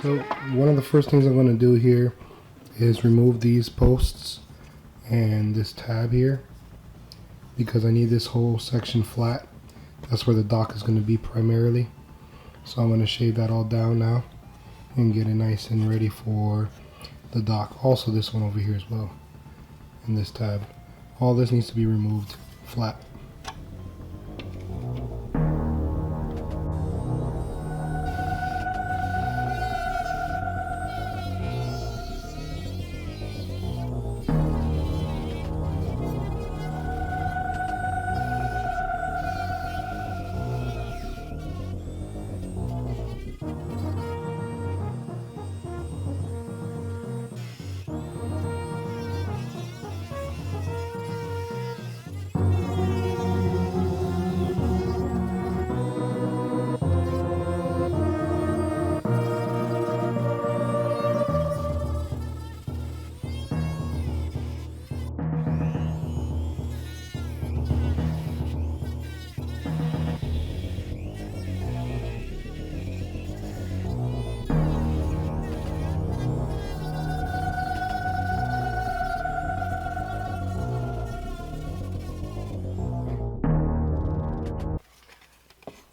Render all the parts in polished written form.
So one of the first things I'm going to do here is remove these posts and this tab here because I need this whole section flat. That's where the dock is going to be primarily. So I'm going to shave that all down now and get it nice and ready for the dock. Also this one over here as well, and this tab. All this needs to be removed flat.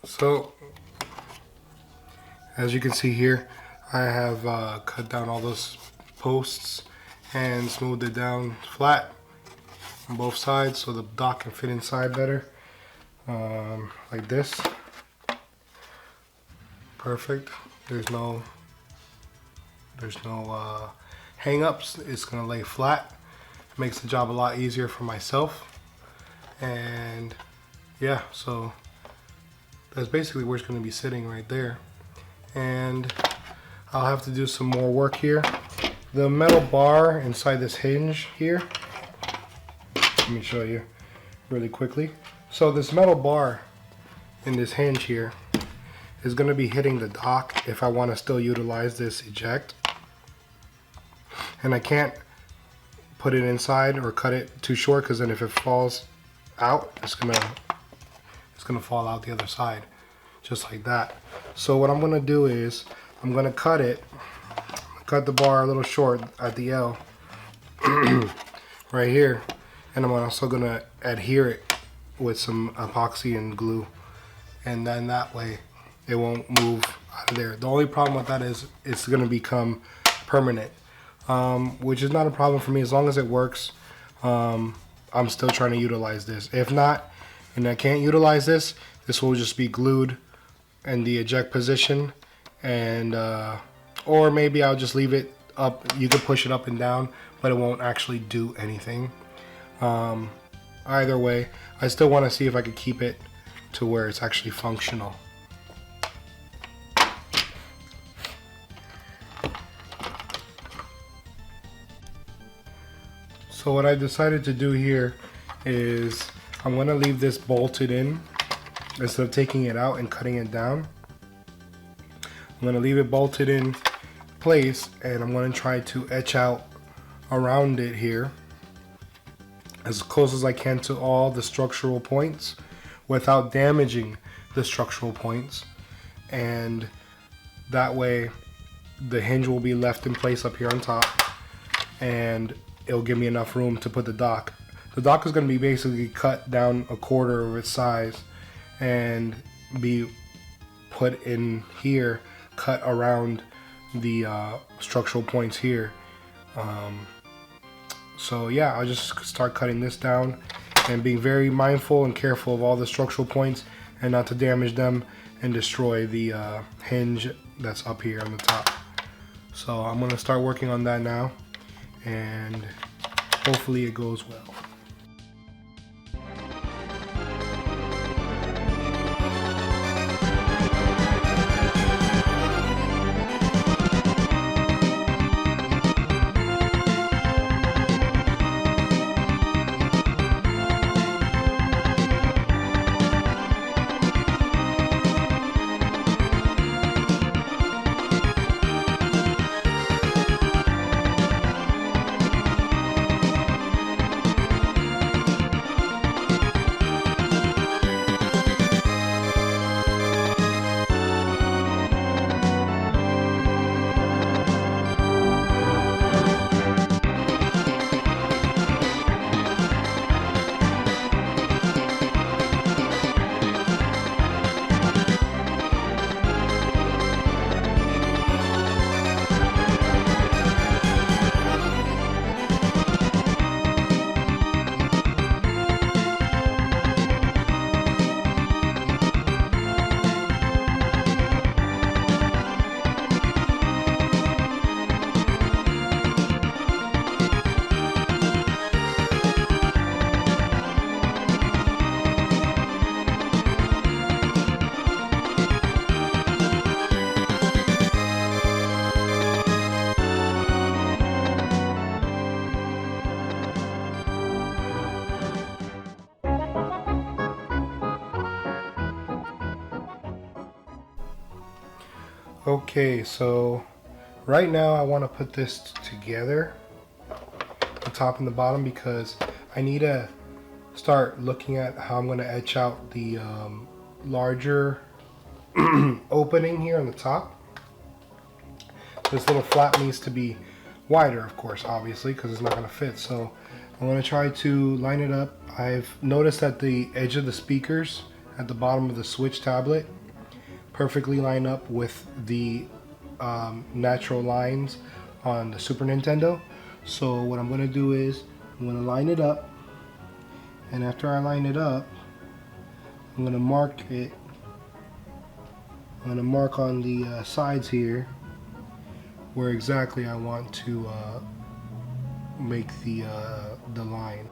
So, as you can see here, I have cut down all those posts and smoothed it down flat on both sides so the dock can fit inside better, like this. Perfect. There's no hang-ups. It's gonna lay flat. It makes the job a lot easier for myself. And yeah, so that's basically where it's going to be sitting right there. And I'll have to do some more work here. The metal bar inside this hinge here, let me show you really quickly. So this metal bar in this hinge here is going to be hitting the dock if I want to still utilize this eject. And I can't put it inside or cut it too short, because then if it falls out, it's gonna fall out the other side, just like that. So what I'm gonna do is I'm gonna cut the bar a little short at the L right here, and I'm also gonna adhere it with some epoxy and glue, and then that way it won't move out of there. The only problem with that is it's gonna become permanent, which is not a problem for me as long as it works. I'm still trying to utilize this. If not, and I can't utilize this, this will just be glued in the eject position, and or maybe I'll just leave it up. You can push it up and down, but it won't actually do anything. Either way, I still want to see if I could keep it to where it's actually functional. So what I decided to do here is I'm going to leave this bolted in instead of taking it out and cutting it down. I'm going to leave it bolted in place, and I'm going to try to etch out around it here as close as I can to all the structural points without damaging the structural points, and that way the hinge will be left in place up here on top, and it'll give me enough room to put the dock. The dock is going to be basically cut down a quarter of its size and be put in here, cut around the structural points here. So yeah, I'll just start cutting this down and being very mindful and careful of all the structural points and not to damage them and destroy the hinge that's up here on the top. So I'm going to start working on that now, and hopefully it goes well. Okay, so right now I want to put this together, the top and the bottom, because I need to start looking at how I'm going to etch out the larger opening here on the top. This little flap needs to be wider, of course, obviously, because it's not going to fit. So I'm going to try to line it up. I've noticed that the edge of the speakers at the bottom of the Switch tablet perfectly line up with the natural lines on the Super Nintendo. So what I'm going to do is I'm going to line it up, and after I line it up, I'm going to mark it. I'm going to mark on the sides here where exactly I want to make the line.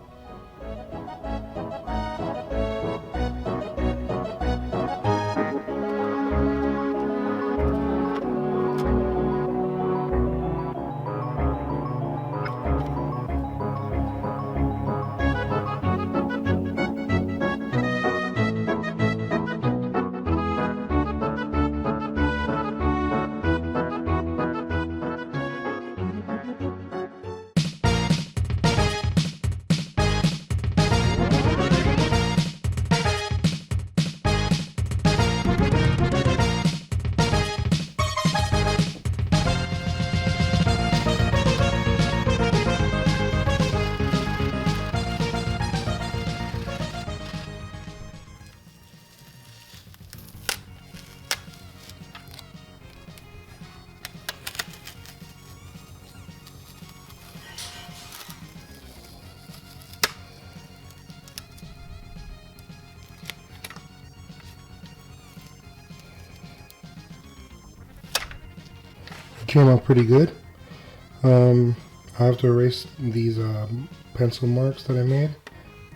Came out pretty good. I have to erase these pencil marks that I made,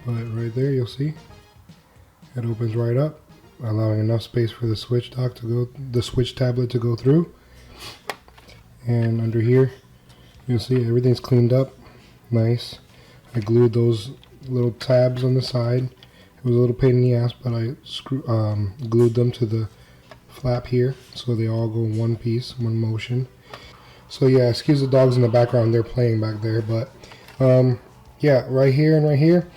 but right there you'll see it opens right up, allowing enough space for the Switch dock to go, the Switch tablet to go through. And under here you'll see everything's cleaned up, nice. I glued those little tabs on the side. It was a little pain in the ass, but I glued them to the flap here so they all go in one piece, one motion. So yeah, excuse the dogs in the background, they're playing back there, but yeah, right here and right here,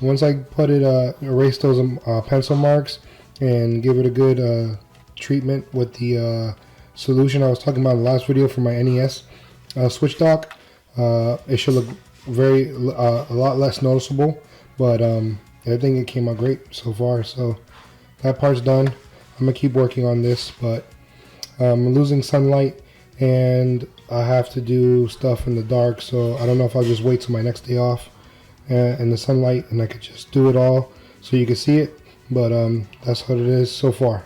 once I put it, erase those pencil marks and give it a good treatment with the solution I was talking about in the last video for my NES Switch dock, it should look very a lot less noticeable, but I think it came out great so far. So that part's done. I'm gonna keep working on this, but I'm losing sunlight and I have to do stuff in the dark, so I don't know if I'll just wait till my next day off in the sunlight and I could just do it all so you can see it, but that's what it is so far.